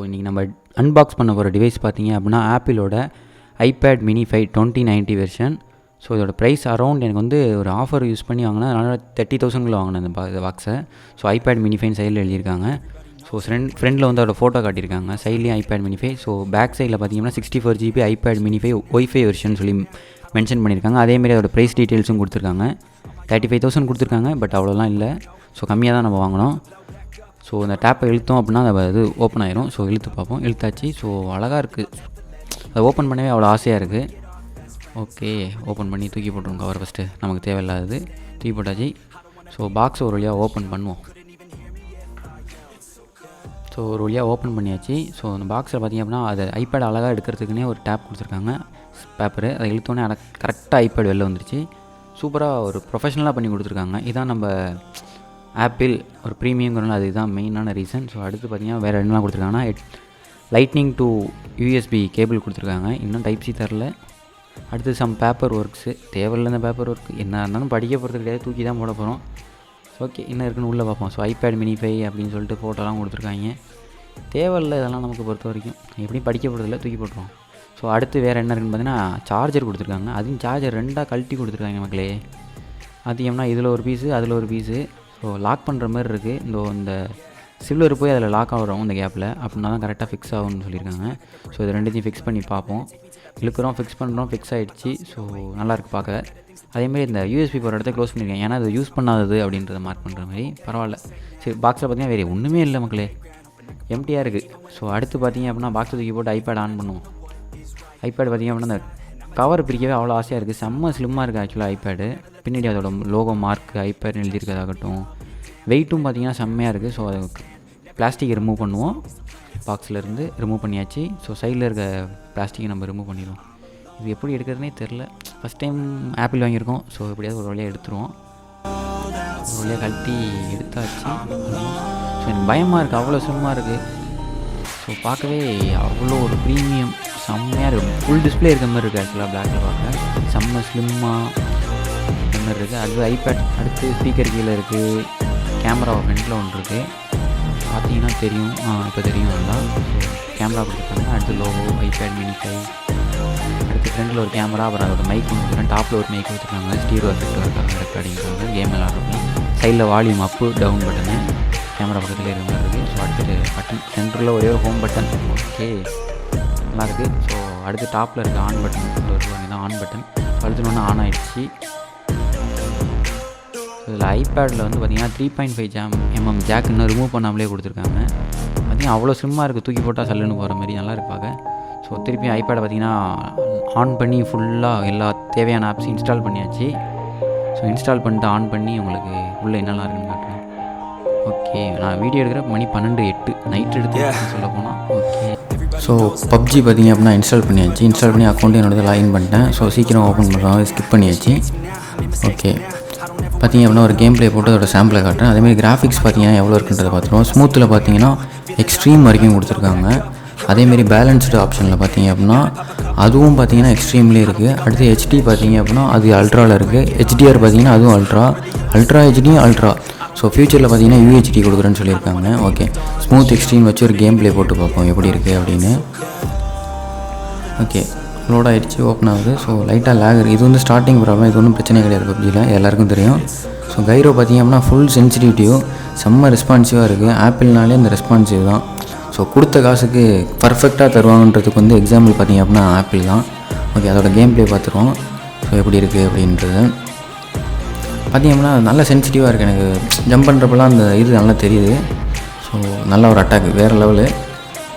இன்றைக்கி நம்ம அன்பாக்ஸ் பண்ண போகிற டிவைஸ் பார்த்தீங்க அப்படின்னா ஆப்பிளோட iPad mini 5 2090 வெர்ஷன். ஸோ இதோட ப்ரைஸ் அரௌண்ட் எனக்கு வந்து ஒரு ஆஃபர் யூஸ் பண்ணி வாங்கினேன், அதனால் 30,000 வாங்கினேன் இந்த பாக்ஸை. ஸோ iPad mini 5 சைடில் எழுதியிருக்காங்க. ஸோ ஃப்ரெண்டில் வந்து அதோட ஃபோட்டோ காட்டியிருக்காங்க, சைட்லேயும் iPad mini 5. ஸோ பேக் சைடில் பார்த்தீங்கன்னா 64 GB iPad mini 5 Wi-Fi version சொல்லி மென்ஷன் பண்ணியிருக்காங்க. அதேமாரி அதோட ப்ரைஸ் டீட்டெயில்ஸும் கொடுத்துருக்காங்க. 35,000 கொடுத்துருக்காங்க, பட் அவ்வளோலாம் இல்லை. ஸோ கம்மியாக தான் நம்ம வாங்கினோம். ஸோ இந்த டேப்பை இழுத்தோம் அப்படின்னா அது ஓப்பன் ஆயிரும். ஸோ இழுத்து பார்ப்போம். இழுத்தாச்சு. ஸோ அழகாக இருக்குது, அதை ஓப்பன் பண்ணவே அவ்வளோ ஆசையாக இருக்குது. ஓகே, ஓப்பன் பண்ணி தூக்கி போட்டுருவோம் கவர். ஃபஸ்ட்டு நமக்கு தேவையில்லாதது தூக்கி போட்டாச்சு. ஸோ பாக்ஸை ஒரு வழியாக ஓப்பன் பண்ணுவோம். ஸோ ஒரு வழியாக ஓப்பன் பண்ணியாச்சு. ஸோ அந்த பாக்ஸில் பார்த்திங்க அப்படின்னா அது iPad அழகாக எடுக்கிறதுக்குன்னே ஒரு டேப் கொடுத்துருக்காங்க, பேப்பரு. அதை இழுத்தோன்னே கரெக்டாக iPad வெளில வந்துருச்சு. சூப்பராக ஒரு ப்ரொஃபஷ்னலாக பண்ணி கொடுத்துருக்காங்க. இதான் நம்ம ஆப்பிள் ஒரு ப்ரீமியங்கிறனால அதுதான் மெயினான ரீசன். ஸோ அடுத்து பார்த்திங்கன்னா வேறு என்னெல்லாம் கொடுத்துருக்காங்கன்னா லைட்னிங் டு USB கேபிள் கொடுத்துருக்காங்க. இன்னும் டைப் சி தரல. அடுத்து சம் பேப்பர் ஒர்க்ஸு, தேவையில்லை இந்த பேப்பர் ஒர்க். என்ன இருந்தாலும் படிக்க போகிறது கிடையாது, தூக்கி தான் போட போகிறோம். ஓகே, என்ன இருக்குன்னு உள்ளே பார்ப்போம். ஸோ iPad mini 5 அப்படின்னு சொல்லிட்டு ஃபோட்டோலாம் கொடுத்துருக்காங்க. தேவையில்லை இதெல்லாம் நமக்கு பொறுத்த வரைக்கும். எப்படியும் படிக்க போகிறதில்ல, தூக்கி போட்டுருவோம். ஸோ அடுத்து வேறு என்ன இருக்குன்னு பார்த்தீங்கன்னா சார்ஜர் கொடுத்துருக்காங்க. அதுவும் சார்ஜர் ரெண்டாக கழட்டி கொடுத்துருக்காங்க மக்களே. அது ஏன்னா இதில் ஒரு பீஸு அதில் ஒரு பீஸு. ஸோ லாக் பண்ணுற மாதிரி இருக்குது. இந்த சில்வர் போய் அதில் லாக் ஆகிறோம் இந்த கேப்பில், அப்படின்னா தான் கரெக்டாக ஃபிக்ஸ் ஆகும்னு சொல்லியிருக்காங்க. ஸோ இது ரெண்டுத்தையும் ஃபிக்ஸ் பண்ணி பார்ப்போம். இழுக்கிறோம், ஃபிக்ஸ் பண்ணுறோம், ஃபிக்ஸ் ஆகிடுச்சு. ஸோ நல்லாயிருக்கு பார்க்க. அதேமாதிரி இந்த USB போகிற இடத்த க்ளோஸ் பண்ணியிருக்கேன், ஏன்னா அது யூஸ் பண்ணாதது அப்படின்றத மார்க் பண்ணுற மாதிரி. பரவாயில்ல. சரி, பாக்ஸில் பார்த்தீங்கன்னா வேறு ஒன்றுமே இல்லை மக்களே, எம்டியாக இருக்குது. ஸோ அடுத்து பார்த்தீங்க அப்படின்னா பாக்ஸை தூக்கி போட்டு iPad ஆன் பண்ணுவோம். iPad பார்த்திங்க அப்படின்னா அந்த கவர் பிரிக்கவே அவ்வளோ ஆசையாக இருக்குது. செம்ம ஸ்லிம்மாக இருக்குது ஆக்சுவலாக iPad. பின்னாடி அதோட லோகோ மார்க் iPad எழுதியிருக்கிறதாகட்டும், வெயிட்டும் பார்த்திங்கன்னா செம்மையாக இருக்குது. ஸோ அது பிளாஸ்டிக்கை ரிமூவ் பண்ணுவோம். பாக்ஸ்லேருந்து ரிமூவ் பண்ணியாச்சு. ஸோ சைடில் இருக்க பிளாஸ்டிக்கை நம்ம ரிமூவ் பண்ணிடுவோம். இது எப்படி எடுக்கிறதுனே தெரில, ஃபஸ்ட் டைம் ஆப்பிள் வாங்கியிருக்கோம். ஸோ எப்படியாவது ஒரு வழியாக எடுத்துருவோம். ஒரு வழியாக கழட்டி எடுத்தாச்சு. ஸோ எனக்கு பயமாக இருக்குது, அவ்வளோ ஸ்லிம்மாக இருக்குது. ஸோ பார்க்கவே அவ்வளோ ஒரு ப்ரீமியம் செம்மையாக இருக்குது. ஃபுல் டிஸ்பிளே இருக்க மாதிரி இருக்குது ஆக்சுவலாக பிளாக்கில் பார்க்க. செம்ம ஸ்லிம்மாக இந்த மாதிரி இருக்குது. அது iPad. அடுத்து ஸ்பீக்கர் கீழே இருக்குது, கேமரா ஃப்ரண்ட்டில் ஒன்று இருக்குது. பார்த்தீங்கன்னா தெரியும், இப்போ தெரியும் நல்லா. கேமரா கொடுத்துருக்காங்க. அடுத்து லோகோ iPad mini 5. அடுத்து ஃப்ரண்டில் ஒரு கேமரா, அப்புறம் அதோட மைக் கொடுத்துருக்காங்க. டாப்பில் ஒரு மைக் கொடுத்துருக்காங்க, ஸ்டீரியோ எஃபெக்ட் இருக்காங்க ரெக்கார்டிங்காக, கேம் விளாட்றோம். சைடில் volume up down button, camera பக்கத்தில் இருக்க மாதிரி இருக்குது. ஸோ அடுத்து பட்டன் சென்டரில் ஒரே ஒரு ஹோம் பட்டன். ஓகே, நல்லாயிருக்கு. ஸோ அடுத்து டாப்பில் இருக்க ஆன் பட்டன் வருவாங்க, தான் ஆன் பட்டன். அடுத்து ஆன் ஆகிடுச்சு. இதில் iPadல வந்து பார்த்திங்கன்னா 3.5 ஜாக் இன்னும் ரிமூவ் பண்ணாமலே கொடுத்துருக்காங்க. பார்த்திங்கன்னா அவ்வளோ ஸ்லிம்மாக இருக்குது, தூக்கி போட்டால் சல்லுன்னு போகிற மாதிரி நல்லா இருப்பாங்க. ஸோ திருப்பி iPad பார்த்திங்கன்னா ஆன் பண்ணி ஃபுல்லாக எல்லா தேவையான ஆப்ஸும் இன்ஸ்டால் பண்ணியாச்சு. ஸோ இன்ஸ்டால் பண்ணிட்டு ஆன் பண்ணி உங்களுக்கு உள்ளே என்னெல்லாம் இருக்குன்னு காட்டுறேன். ஓகே, நான் வீடியோ எடுக்கிற மணி 12:08 நைட் எடுத்து சொல்ல போனால். ஓகே, ஸோ PUBG பார்த்திங்க அப்படின்னா இன்ஸ்டால் பண்ணியாச்சு. இன்ஸ்டால் பண்ணி அக்கௌண்ட்டு என்னோட லாகின் பண்ணிட்டேன். ஸோ சீக்கிரம் ஓப்பன் பண்ணுறாங்க, ஸ்கிப் பண்ணியாச்சு. ஓகே, பார்த்திங்க அப்படின்னா ஒரு கேம் ப்ளே போட்டு அதோட சாம்பிளை காட்டுறேன். அதேமாதிரி கிராஃபிக்ஸ் பார்த்திங்கன்னா எவ்வளோ இருக்குன்றதை பார்த்துருவோம். ஸ்மூத்தில் பார்த்திங்கன்னா எக்ஸ்ட்ரீம் வரைக்கும் கொடுத்துருக்காங்க. அதேமாரி பேலன்ஸ்டு ஆப்ஷனில் பார்த்திங்க அப்படின்னா அதுவும் பார்த்திங்கன்னா எக்ஸ்ட்ரீம்லேயே இருக்குது. அடுத்து HD பார்த்திங்க அப்படின்னா அது அல்ட்ராவில் இருக்குது. HDR பார்த்திங்கன்னா அதுவும் அல்ட்ரா HD அல்ட்ரா. ஸோ ஃப்யூச்சரில் பார்த்திங்கன்னா UHD கொடுக்குறேன்னு சொல்லியிருக்காங்க. ஓகே, ஸ்மூத் எக்ஸ்ட்ரீம் வச்சு ஒரு கேம் ப்ளே போட்டு பார்ப்போம் எப்படி இருக்குது அப்படின்னு. ஓகே, லோட் ஆகிடுச்சு, ஓப்பன் ஆகுது. ஸோ லைட்டாக லேக் இருக்குது. இது வந்து ஸ்டார்டிங் ப்ராப்ளம், இது ஒன்றும் பிரச்சனை கிடையாது PUBGயில், எல்லாருக்கும் தெரியும். ஸோ கைரோ பார்த்திங்க அப்படின்னா ஃபுல் சென்சிட்டிவிட்டியும் செம்ம ரெஸ்பான்சிவாக இருக்குது. ஆப்பிள்னாலே இந்த ரெஸ்பான்சிவ் தான். ஸோ கொடுத்த காசுக்கு பர்ஃபெக்டாக தருவாங்கன்றதுக்கு வந்து எக்ஸாம்பிள் பார்த்திங்க அப்படின்னா ஆப்பிள் தான். ஓகே, அதோட கேம் ப்ளே பார்த்துருவோம். ஸோ எப்படி இருக்குது அப்படின்றது பார்த்திங்க அப்படின்னா நல்லா சென்சிட்டிவாக இருக்குது. எனக்கு ஜம்ப் பண்ணுறப்பெல்லாம் அந்த இது நல்லா தெரியுது. ஸோ நல்ல ஒரு அட்டாக் வேறு லெவலு.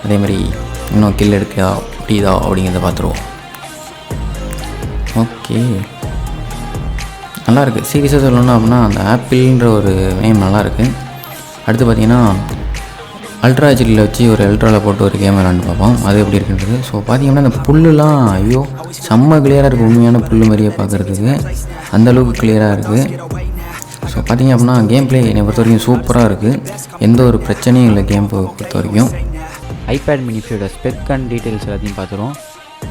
அதேமாதிரி இன்னும் கில் எடுக்கா முடியுதா அப்படிங்கிறத பார்த்துருவோம். ஓகே, நல்லாயிருக்கு. சீரியஸாக சொல்லணும் அப்படின்னா அந்த ஆப்பிள்ன்ற ஒரு நேம் நல்லாயிருக்கு. அடுத்து பார்த்திங்கன்னா அல்ட்ரா HDயில் வச்சு ஒரு அல்ட்ராவில் போட்டு ஒரு கேம் விளாண்டு பார்ப்போம், அது எப்படி இருக்குன்றது. ஸோ பார்த்திங்கன்னா அந்த புல்லுலாம் ஐயோ செம்ம கிளியராக இருக்குது, உண்மையான புல் மாதிரியே பார்க்குறதுக்கு அந்தளவுக்கு கிளியராக இருக்குது. ஸோ பார்த்திங்க அப்படின்னா கேம் ப்ளே என்னை பொறுத்த வரைக்கும் சூப்பராக இருக்குது, எந்த ஒரு பிரச்சனையும் இல்லை கேம் பொறுத்த வரைக்கும். iPad mini 5 spec and details எல்லாத்தையும் பார்த்துருவோம்.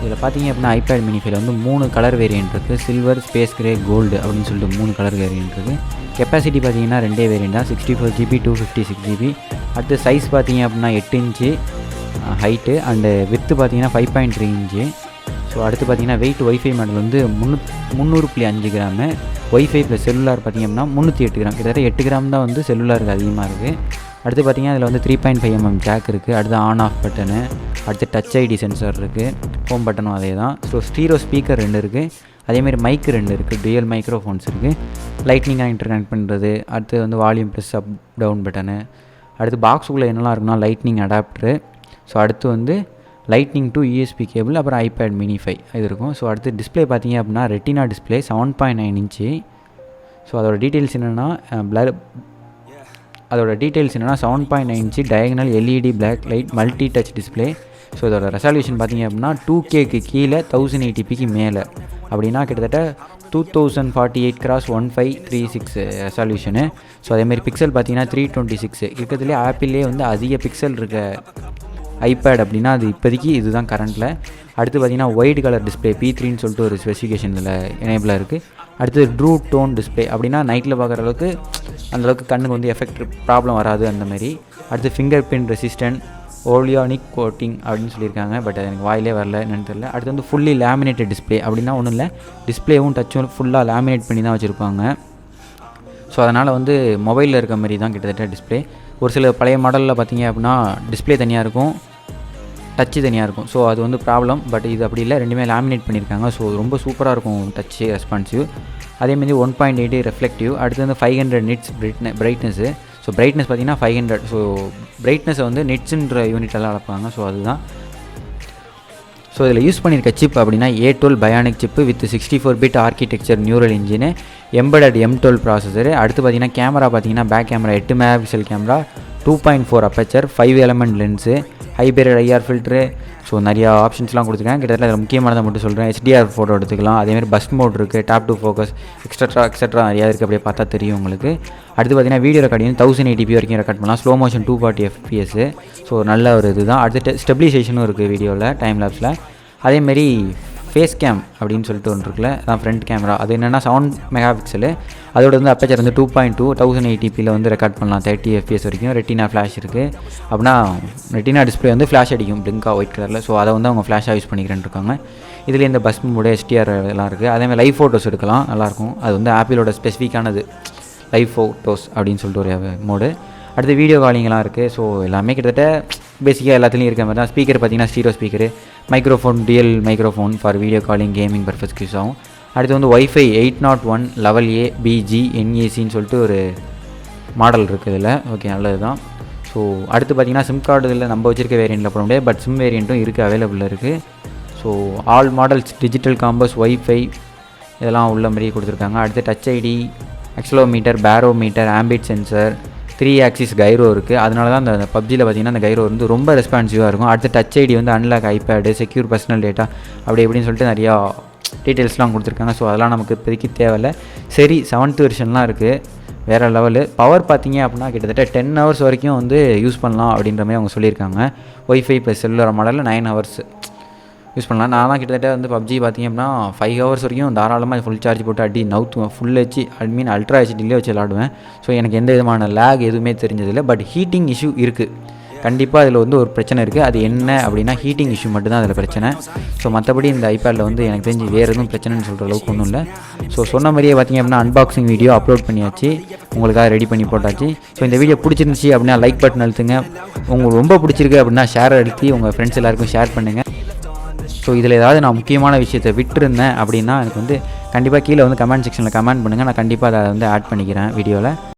இதில் பார்த்தீங்க அப்படின்னா iPad mini 5 வந்து 3 கலர் வேரியன்ட் இருக்குது. சில்வர், ஸ்பேஸ் கிரே, கோல்டு அப்படின்னு சொல்லிட்டு 3 கலர் வேரியன்ட் இருக்குது. கெப்பாசிட்டி பார்த்தீங்கன்னா 2 வேரியன்ட் தான், 64 GB 256 GB. அடுத்து சைஸ் பார்த்தீங்க அப்படின்னா 8 இன்ச்சு ஹைட்டு அண்டு வித்து பார்த்தீங்கன்னா 5.3 இன்ச்சு. ஸோ அடுத்து பார்த்தீங்கன்னா வெயிட் ஒய்ஃபை மாடல் வந்து 300.5 கிராமு. ஒய்ஃபை ப்ளஸ் செல்லுலார் பார்த்திங்க அப்படின்னா 308 கிராம். கிட்டத்தட்ட 8 கிராம் தான் வந்து செல்லுலாருக்கு அதிகமாக இருக்குது. அடுத்து பார்த்திங்கன்னா அதில் வந்து 3.5 mm ஜாக் இருக்குது. அடுத்து ஆன் ஆஃப் பட்டனு, அடுத்து டச் ஐடி சென்சார் இருக்குது, ஹோம் பட்டனும் அதே தான். ஸோ ஸ்டீரோ ஸ்பீக்கர் 2 இருக்குது, அதேமாதிரி மைக்கு 2 இருக்குது, டுயல் மைக்ரோஃபோன்ஸ் இருக்குது, லைட்னிங்காக இன்டர்கனெக்ட் பண்ணுறது. அடுத்து வந்து volume plus up down button. அடுத்து பாக்ஸுக்குள்ளே என்னெல்லாம் இருக்குன்னா லைட்னிங் அடாப்டரு. ஸோ அடுத்து வந்து லைட்னிங் டு யூஎஸ்பி கேபிள், அப்புறம் ஐபேட் மினி 5 இது இருக்கும். ஸோ அடுத்து டிஸ்பிளே பார்த்திங்க அப்படின்னா ரெட்டினா டிஸ்பிளே 7.9 இன்ச்சு. ஸோ அதோட டீட்டெயில்ஸ் என்னென்னா 7.9 inch diagonal LED backlight multi touch display. So இதோட ரெசல்யூஷன் பார்த்திங்க அப்படின்னா 2Kக்கு கீழே 1080pக்கு மேலே அப்படின்னா கிட்டத்தட்ட 2048x1536 ரெசல்யூஷனு. ஸோ அதேமாதிரி பிக்சல் பார்த்திங்கன்னா 326 இருக்கிறதுலே ஆப்பிள்லேயே வந்து அதிக பிக்சல் இருக்க ஐபேட் அப்படின்னா அது இப்போதைக்கு இதுதான் கரண்ட்டில். அடுத்து பார்த்திங்கன்னா ஒயிட் கலர் டிஸ்பிளே P3ன்னு சொல்லிட்டு ஒரு ஸ்பெசிஃபிகேஷன் இதில் எனேபிளாக இருக்குது. அடுத்து ட்ரூ டோன் டிஸ்பிளே அப்படின்னா நைட்டில் பார்க்குற அளவுக்கு அந்தளவுக்கு கண்ணுக்கு வந்து எஃபெக்ட் ப்ராப்ளம் வராது அந்தமாரி. அடுத்து ஃபிங்கர் பிரிண்ட் ரெசிஸ்டன்ட் ஓலியானிக் கோட்டிங் அப்படின்னு சொல்லியிருக்காங்க. பட் எனக்கு வாயிலே வரல என்னென்னு தெரியல. அடுத்து வந்து ஃபுல்லி லேமினேட்டட் டிஸ்பிளே அப்படின்னா ஒன்றும் இல்லை, டிஸ்பிளேவும் டச்சும் ஃபுல்லாக லேமினேட் பண்ணி தான் வச்சுருப்பாங்க. ஸோ அதனால் வந்து மொபைலில் இருக்க மாதிரி தான் கிட்டத்தட்ட டிஸ்பிளே. ஒரு சில பழைய மாடலில் பார்த்திங்க அப்படின்னா டிஸ்பிளே தனியாக இருக்கும், டச்சு தனியாக இருக்கும். ஸோ அது வந்து ப்ராப்ளம். பட் இது அப்படி இல்லை, ரெண்டுமே லேமினேட் பண்ணியிருக்காங்க. ஸோ ரொம்ப சூப்பராக இருக்கும் டச்சு ரெஸ்பான்சிவ். அதேமாதிரி 1.8 ரெஃப்ளெக்டிவ். அடுத்து வந்து 500 நிட்ஸ் பிரைட்னஸ்ஸு. ஸோ பிரைட்னஸ் பார்த்திங்கன்னா 500. ஸோ பிரைட்னஸை வந்து நிட்ஸுன்ற யூனிட்டெல்லாம் அளப்பாங்க. ஸோ அதுதான். ஸோ இதில் யூஸ் பண்ணியிருக்க சிப் அப்படின்னா A12 பயானிக் சிப்பு வித் 64-பிட் architecture neural engine, embedded M12 processor. அடுத்து பார்த்திங்கன்னா கேமரா பார்த்திங்கன்னா back camera 8 megapixel camera, 2.4 aperture, 5 element lens, hybrid IR filter. So நிறையா ஆப்ஷன்ஸ்லாம் கொடுத்துருக்கேன். கிட்டத்தட்ட அதில் முக்கியமானதை மட்டும் சொல்கிறேன். HDR ஃபோட்டோ எடுத்துக்கலாம். அதேமாதிரி பஸ் மோட் இருக்குது, டேப் டு ஃபோக்கஸ், எக்ஸட்ரா நிறையா இருக்குது. அப்படியே பார்த்தா தெரியும் உங்களுக்கு. அடுத்து பார்த்திங்கன்னா வீடியோ ரெக்கார்டிங் 1080p வரைக்கும் ரெக்கார்ட் பண்ணலாம். Slow motion 240 FPS. ஸோ நல்ல ஒரு இது தான். அடுத்து ஸ்டெபிலைசேஷனும் இருக்குது வீடியோவில், டைம் லேப்ஸில். அதேமாரி ஃபேஸ் கேம் அப்படின்னு சொல்லிட்டு ஒன்று இருக்குல்ல, அதான் ஃப்ரண்ட் கேமரா. அது என்னென்னா 7 மெகாபிக்சலு. அதோட வந்து அப்பச்சர் வந்து 2.2 1080pயில் வந்து ரெக்கார்ட் பண்ணலாம் 30 FPS வரைக்கும். ரெட்டினா ஃப்ளாஷ் இருக்குது அப்படின்னா ரெட்டினா டிஸ்பிளே வந்து ஃப்ளாஷ் அடிக்கும் பிளிங்காக ஒயிட் கலரில். ஸோ அதை வந்து அவங்க ஃப்ளாஷாக யூஸ் பண்ணிக்கிறேன்னு இருக்காங்க. இதில் இந்த பஸ் மோடு HDR எல்லாம் இருக்குது. அதேமாதிரி லைவ் ஃபோட்டோஸ் எடுக்கலாம், நல்லாயிருக்கும். அது வந்து ஆப்பிளோட ஸ்பெசிஃபிக்கானது லைவ் ஃபோட்டோஸ் அப்படின்னு சொல்லிட்டு ஒரு மோடு. அடுத்து வீடியோ காலிங்கெலாம் இருக்குது. ஸோ எல்லாமே கிட்டத்தட்ட பேசிக்காக எல்லாத்துலேயும் இருக்க மாதிரி தான். ஸ்பீக்கர் பார்த்திங்கன்னா stereo speaker, microphone dual microphone for video calling gaming பர்பஸ்க்கு யூஸ் ஆகும். அடுத்து வந்து ஒய்ஃபை 801 லெவல் A BG NACன்னு சொல்லிட்டு ஒரு மாடல் இருக்குது இதில். ஓகே, நல்லது தான். ஸோ அடுத்து பார்த்திங்கன்னா சிம் கார்டு இதில் நம்ம வச்சுருக்க வேரியண்ட்டில் போட முடியாது, பட் சிம் வேரியண்ட்டும் இருக்குது, அவைலபிளில் இருக்குது. So all models digital compass Wi-Fi இதெல்லாம் உள்ள மாதிரி கொடுத்துருக்காங்க. அடுத்து touch ID, accelerometer, barometer, ambient sensor, 3 axis gyro இருக்குது. அதனால தான் அந்த PUBGயில் பார்த்திங்கன்னா அந்த கைரோ வந்து ரொம்ப ரெஸ்பான்சிவாக இருக்கும். அடுத்து டச் ஐடி வந்து unlock iPad, secure personal data அப்படி எப்படின்னு சொல்லிட்டு நிறையா டீட்டெயில்ஸ்லாம் கொடுத்துருக்காங்க. ஸோ அதெல்லாம் நமக்கு இப்போதைக்கு தேவையில்லை. சரி, 7th வெர்ஷன்லாம் இருக்குது, வேறு லெவலு. பவர் பார்த்திங்க அப்படின்னா கிட்டத்தட்ட 10 hours வரைக்கும் வந்து யூஸ் பண்ணலாம் அப்படின்ற மாதிரி அவங்க சொல்லியிருக்காங்க. ஒய்ஃபை ப்ளஸ் செல்லுலர் மாடலில் 9 hours யூஸ் பண்ணலாம். நான்லாம் கிட்டத்தட்ட வந்து PUBG பார்த்திங்க அப்படின்னா 5 hours வரைக்கும் தாராளமாக ஃபுல் சார்ஜ் போட்டு அடி நவுத்துவேன். ஃபுல் ஹெச்டி அல்ட்ரா ஹெச்டிலே வச்சு விளாடுவேன். ஸோ எனக்கு எந்த விதமான லேக் எதுவுமே தெரிஞ்சதில்லை. பட் ஹீட்டிங் இஷ்யூ இருக்குது, கண்டிப்பாக அதில் வந்து ஒரு பிரச்சனை இருக்குது. அது என்ன அப்படின்னா ஹீட்டிங் இஷ்யூ மட்டும்தான் அதில் பிரச்சனை. ஸோ மற்றபடி இந்த ஐபேடில் வந்து எனக்கு தெரிஞ்சு வேறு எதுவும் பிரச்சனைன்னு சொல்கிற அளவுக்கு ஒன்றும் இல்லை. ஸோ சொன்ன மாதிரியே பார்த்திங்க அப்படின்னா அன்பாக்சிங் வீடியோ அப்லோட் பண்ணியாச்சு, உங்களுக்காக ரெடி பண்ணி போட்டாச்சு. ஸோ இந்த வீடியோ பிடிச்சிருந்துச்சி அப்படின்னா லைக் பட்டன் அழுத்துங்க. உங்களுக்கு ரொம்ப பிடிச்சிருக்கு அப்படின்னா ஷேர் அழுத்தி உங்கள் ஃப்ரெண்ட்ஸ் எல்லாருக்கும் ஷேர் பண்ணுங்கள். ஸோ இதில் ஏதாவது நான் முக்கியமான விஷயத்தை விட்டுருந்தேன் அப்படின்னா எனக்கு வந்து கண்டிப்பாக கீழே வந்து கமெண்ட் செக்ஷனில் கமெண்ட் பண்ணுங்கள். நான் கண்டிப்பாக அதை வந்து ஆட் பண்ணிக்கிறேன் வீடியோவில்.